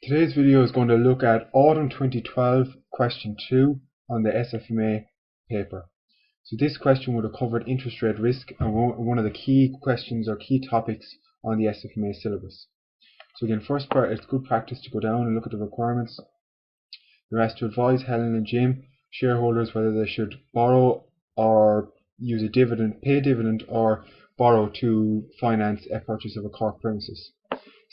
Today's video is going to look at Autumn 2012 question 2 on the Sfma paper. So this question would have covered interest rate risk and one of the key questions or key topics on the Sfma syllabus. So again, first part, it's good practice to go down and look at the requirements. You're asked to advise Helen and Jim, shareholders, whether they should borrow or use a dividend, pay a dividend, or borrow to finance a purchase of a Cork premises.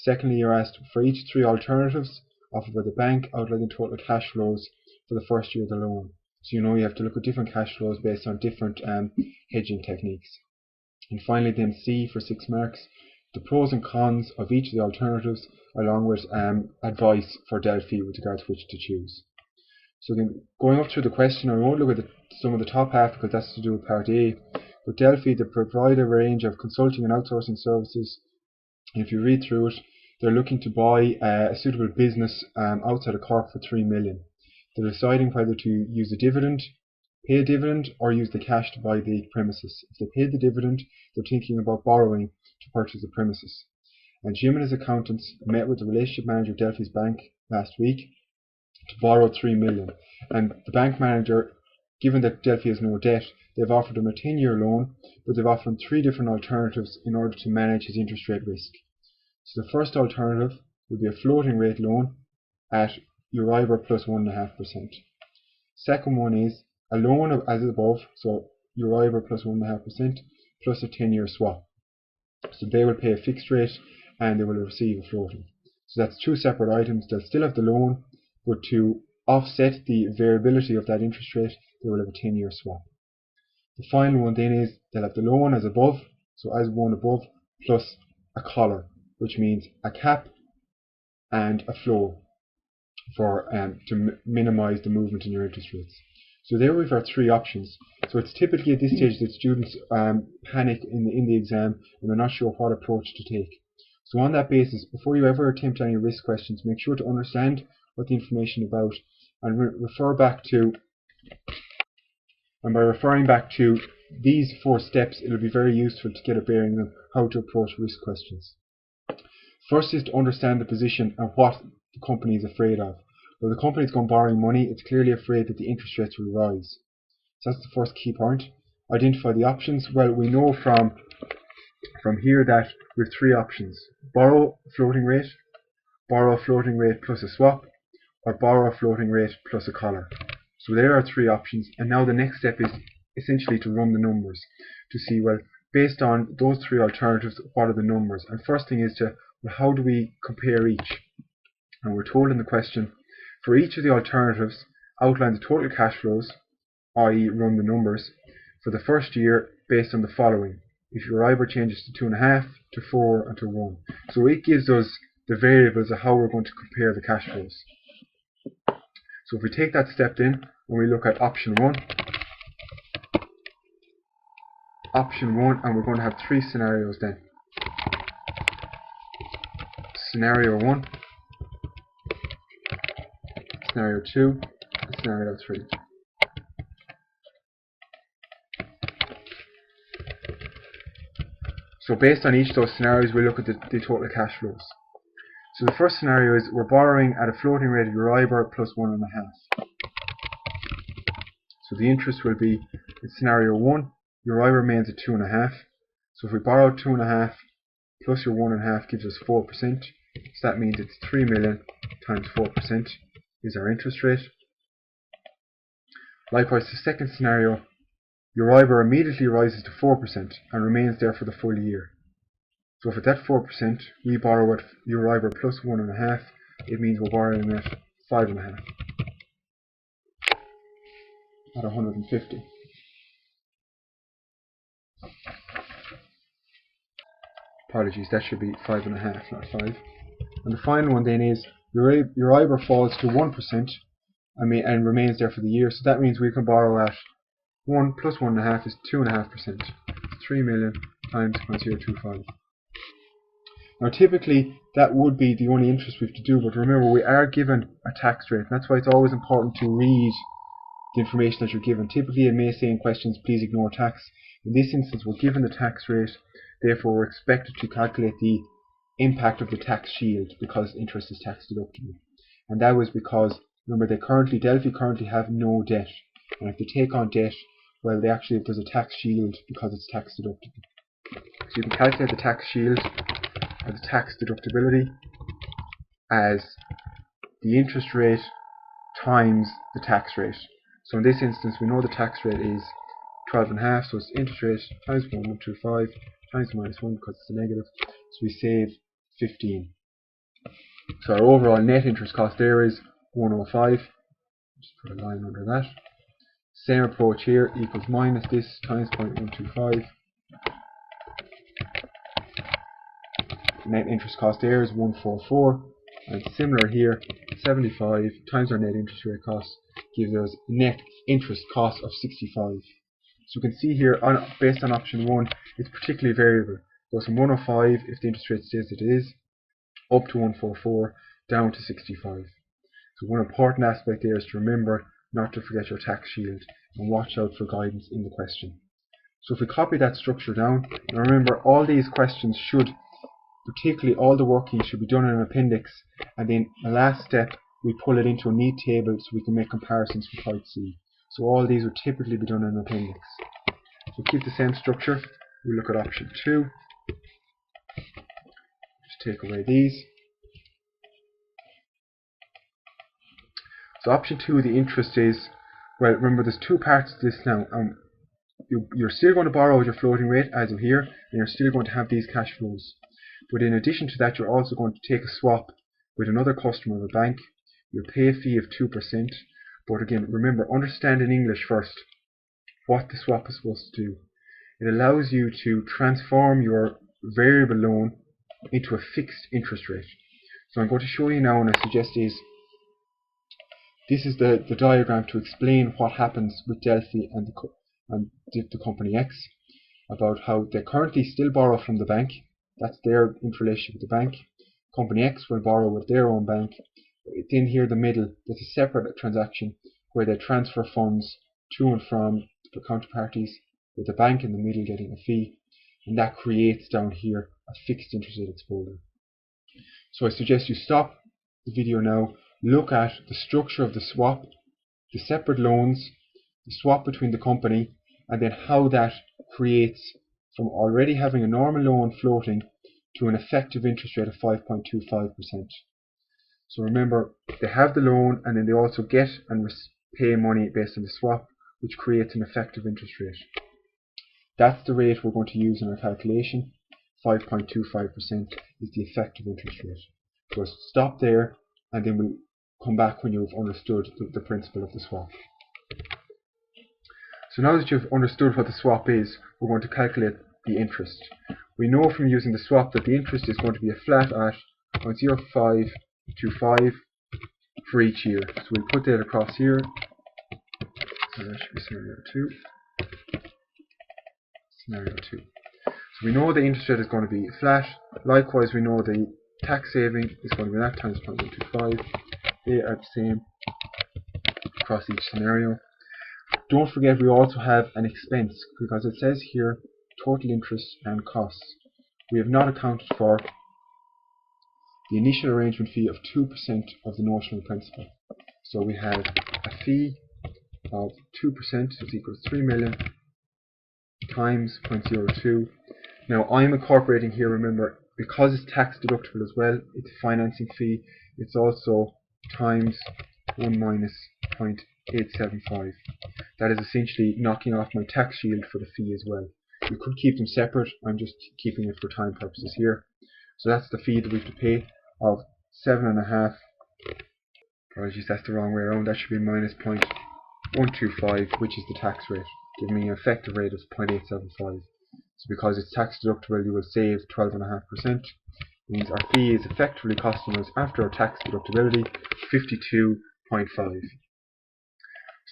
Secondly, you're asked for each three alternatives offered by the bank, outline the total cash flows for the first year of the loan. So you know you have to look at different cash flows based on different hedging techniques. And finally then C, for 6 marks, the pros and cons of each of the alternatives along with advice for Delphi with regards to which to choose. So again, going up through the question, I won't look at some of the top half because that's to do with part A. But Delphi, they provide a range of consulting and outsourcing services. And if you read through it, they're looking to buy a suitable business outside of Cork for 3 million. They're deciding whether to use a dividend, pay a dividend, or use the cash to buy the premises. If they pay the dividend, they're thinking about borrowing to purchase the premises. And Jim and his accountants met with the relationship manager of Delphi's bank last week to borrow 3 million. And the bank manager, given that Delphi has no debt, they've offered him a 10-year loan, but they've offered him 3 different alternatives in order to manage his interest rate risk. So the first alternative would be a floating rate loan at Euribor plus 1.5%. Second one is a loan as above, so Euribor plus 1.5% plus a 10-year swap. So they will pay a fixed rate and they will receive a floating. So that's 2 separate items. They'll still have the loan, but to offset the variability of that interest rate, they will have a 10-year swap. The final one then is they'll have the loan as above, so as one above, plus a collar, which means a cap and a floor for to minimize the movement in your interest rates. So there we've our 3 options. So it's typically at this stage that students panic in the exam and they're not sure what approach to take. So on that basis, before you ever attempt any risk questions, make sure to understand what the information is about and refer back to, and by referring back to these 4 steps, it'll be very useful to get a bearing on how to approach risk questions. First is to understand the position and what the company is afraid of. Well, the company is going borrowing money, it's clearly afraid that the interest rates will rise. So that's the first key point. Identify the options. Well, we know from here that we have 3 options. Borrow a floating rate plus a swap, or borrow a floating rate plus a collar. So there are 3 options, and now the next step is essentially to run the numbers to see, well, based on those 3 alternatives, what are the numbers? And first thing is to, well, how do we compare each? And we're told in the question, for each of the alternatives, outline the total cash flows, i.e. run the numbers, for the first year based on the following. If your Euribor changes to 2.5, to 4, and to 1. So it gives us the variables of how we're going to compare the cash flows. So if we take that step in, and we look at option 1, and we're going to have 3 scenarios then. Scenario 1, Scenario 2, and Scenario 3. So based on each of those scenarios, we look at the total cash flows. So the first scenario is we're borrowing at a floating rate of Euribor plus 1.5. So the interest will be, in scenario 1, Euribor remains at 2.5. So if we borrow 2.5 plus your 1.5 gives us 4%. So that means it's 3 million times 4% is our interest rate. Likewise, the second scenario, Euribor immediately rises to 4% and remains there for the full year. So if it's at 4%, we borrow at Euribor plus 1.5, it means we're borrowing at 5.5 at 150. Apologies, that should be 5.5, not 5. And the final one then is Euribor falls to 1% and remains there for the year. So that means we can borrow at 1 plus 1.5 is 2.5%. 3 million times 0.025. Now typically that would be the only interest we have to do, but remember we are given a tax rate, and that's why it's always important to read the information that you're given. Typically it may say in questions, please ignore tax. In this instance we're given the tax rate, therefore we're expected to calculate the impact of the tax shield because interest is tax deductible. And that was because, remember, Delphi currently have no debt. And if they take on debt, well, there's a tax shield because it's tax deductible. So you can calculate the tax shield or the tax deductibility as the interest rate times the tax rate. So in this instance, we know the tax rate is 12.5, so it's interest rate times 1.125 times -1 because it's a negative, so we save 15. So our overall net interest cost there is 105. Just put a line under that. Same approach here, equals minus this times 0.125. Net interest cost there is 144. And similar here, 75 times our net interest rate cost gives us net interest cost of 65. So we can see here, based on option 1, it's particularly variable. It goes from 105 if the interest rate stays as it is, up to 144, down to 65. So one important aspect there is to remember not to forget your tax shield and watch out for guidance in the question. So if we copy that structure down, and remember all these questions should, particularly all the working, should be done in an appendix, and then the last step we pull it into a neat table so we can make comparisons with Type C. So all these would typically be done in an appendix. So keep the same structure. We look at option 2. Just take away these. So option 2, the interest is, well, remember there's two parts to this now. You're still going to borrow at your floating rate as of here, and you're still going to have these cash flows. But in addition to that, you're also going to take a swap with another customer of a bank. You'll pay a fee of 2%. But again, remember, understand in English first what the swap is supposed to do. It allows you to transform your variable loan into a fixed interest rate. So I'm going to show you now, and I suggest this is the diagram to explain what happens with Delphi and the company X, about how they currently still borrow from the bank. That's their interrelationship with the bank. Company X will borrow with their own bank. Then here, the middle, there's a separate transaction where they transfer funds to and from the counterparties, with the bank in the middle getting a fee, and that creates down here a fixed interest rate exposure. So I suggest you stop the video now, look at the structure of the swap, the separate loans, the swap between the company, and then how that creates from already having a normal loan floating to an effective interest rate of 5.25%. So remember, they have the loan and then they also get and pay money based on the swap, which creates an effective interest rate. That's the rate we're going to use in our calculation. 5.25% is the effective interest rate. So stop there, and then we'll come back when you've understood the principle of the swap. So now that you've understood what the swap is, we're going to calculate the interest. We know from using the swap that the interest is going to be a flat at 0.0525 for each year. So we'll put that across here. So that should be scenario 2. Scenario 2. So we know the interest rate is going to be flat. Likewise, we know the tax saving is going to be that times 0.125. They are the same across each scenario. Don't forget, we also have an expense, because it says here total interest and costs. We have not accounted for the initial arrangement fee of 2% of the notional principal. So we have a fee of 2%, is equal to 3 million times 0.02. Now I'm incorporating here, remember, because it's tax deductible as well, it's a financing fee, it's also times 1 minus 0.875. That is essentially knocking off my tax shield for the fee as well. You could keep them separate, I'm just keeping it for time purposes here. So that's the fee that we have to pay of 7.5. Apologies, that's the wrong way around. That should be minus 0.125, which is the tax rate, giving me an effective rate of 0.875. So because it's tax deductible, you will save 12.5%. Means our fee is effectively costing us, after our tax deductibility, 52.5.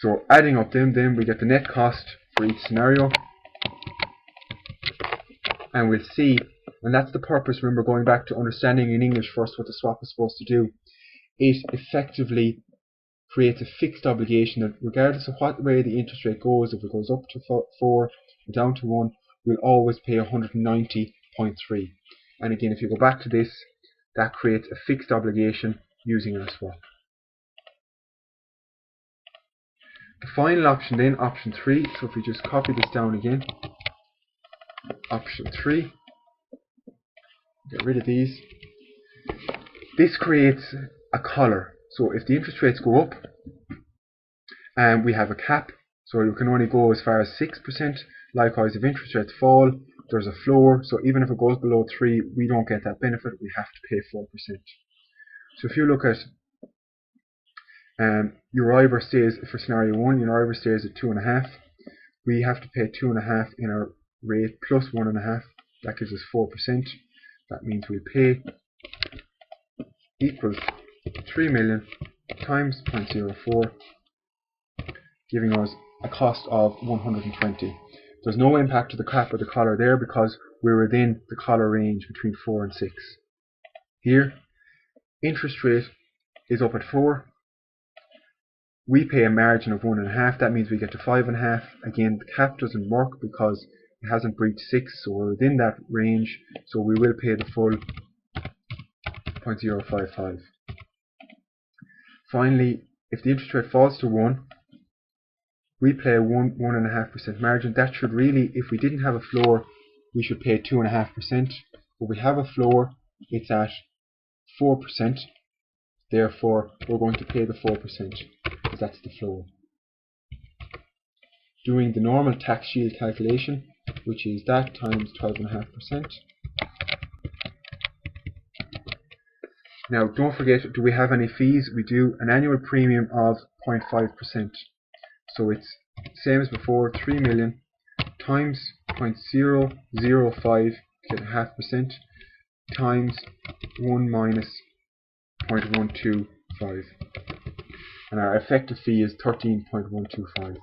So adding up them, then we get the net cost for each scenario, and we'll see, and that's the purpose, remember, going back to understanding in English first what the swap is supposed to do. It effectively creates a fixed obligation that regardless of what way the interest rate goes, if it goes up to 4 or down to 1, we'll always pay 190.3. And again, if you go back to this, that creates a fixed obligation using our swap. The final option then, option 3, so if we just copy this down again, option 3, get rid of these. This creates a collar. So if the interest rates go up, and we have a cap, so you can only go as far as 6%. Likewise, if interest rates fall, there's a floor, so even if it goes below 3, we don't get that benefit, we have to pay 4%. So if you look at Euribor stays, for scenario 1, Euribor stays at 2.5, we have to pay 2.5 in our rate plus 1.5, that gives us 4%. That means we pay equals 3 million times 0.04, giving us a cost of 120. There's no impact to the cap or the collar there because we're within the collar range between 4 and 6. Here, interest rate is up at 4. We pay a margin of 1.5. That means we get to 5.5. Again, the cap doesn't work because it hasn't breached 6, so we're within that range. So we will pay the full 0.055. Finally, if the interest rate falls to 1, we pay a 1.5% margin. That should really, if we didn't have a floor, we should pay 2.5%. But we have a floor, it's at 4%. Therefore, we're going to pay the 4% because that's the floor. Doing the normal tax shield calculation, which is that times 12.5%. Now, don't forget, do we have any fees? We do. An annual premium of 0.5%. So it's same as before, 3 million times 0.005, get 0.5%, times 1 minus 0.125. And our effective fee is 13.125.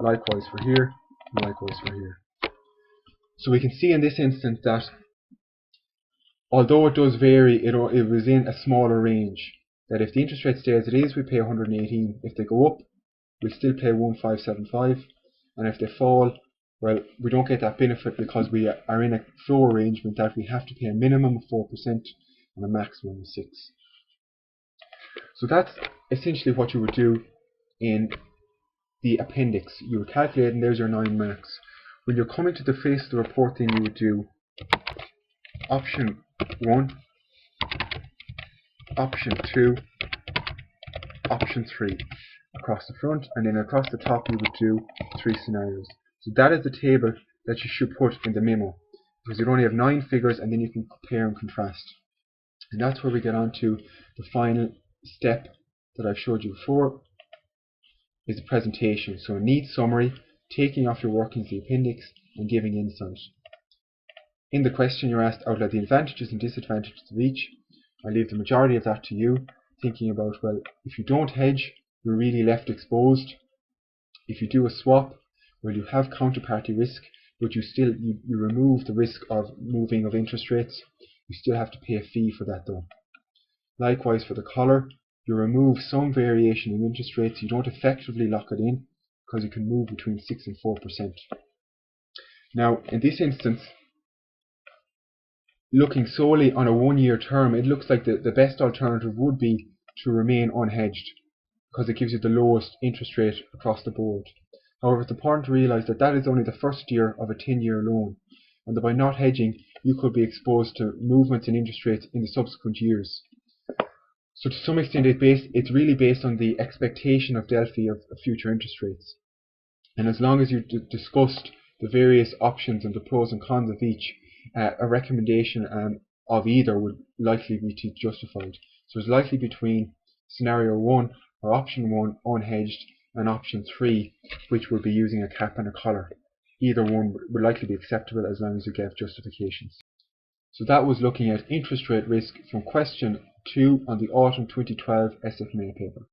Likewise for here, and likewise for here. So we can see in this instance that although it does vary, it was in a smaller range. That if the interest rate stays as it is, we pay 118. If they go up, we'll still pay 1575, and if they fall, well, we don't get that benefit because we are in a floor arrangement that we have to pay a minimum of 4% and a maximum of 6. So that's essentially what you would do in the appendix. You would calculate, and there's your 9 marks. When you're coming to the face of the report, then you would do option 1, option 2, option 3. Across the front, and then across the top you would do 3 scenarios. So that is the table that you should put in the memo, because you only have 9 figures and then you can compare and contrast. And that's where we get on to the final step that I've showed you before, is the presentation. So a neat summary, taking off your workings, the appendix, and giving insight. In the question you're asked, outline the advantages and disadvantages of each. I leave the majority of that to you, thinking about, well, if you don't hedge, you're really left exposed. If you do a swap, well, you have counterparty risk, but you remove the risk of moving of interest rates. You still have to pay a fee for that though. Likewise for the collar, you remove some variation in interest rates. You don't effectively lock it in because you can move between 6 and 4%. Now, in this instance, looking solely on a 1-year term, it looks like the best alternative would be to remain unhedged, because it gives you the lowest interest rate across the board. However, it's important to realise that that is only the first year of a 10-year loan, and that by not hedging, you could be exposed to movements in interest rates in the subsequent years. So to some extent, it's really based on the expectation of Delphi of future interest rates. And as long as you've discussed the various options and the pros and cons of each, a recommendation of either would likely be justified. So it's likely between scenario 1 or option 1 unhedged and option 3, which would be using a cap and a collar. Either one would likely be acceptable as long as you gave justifications. So that was looking at interest rate risk from question 2 on the autumn 2012 Sfma paper.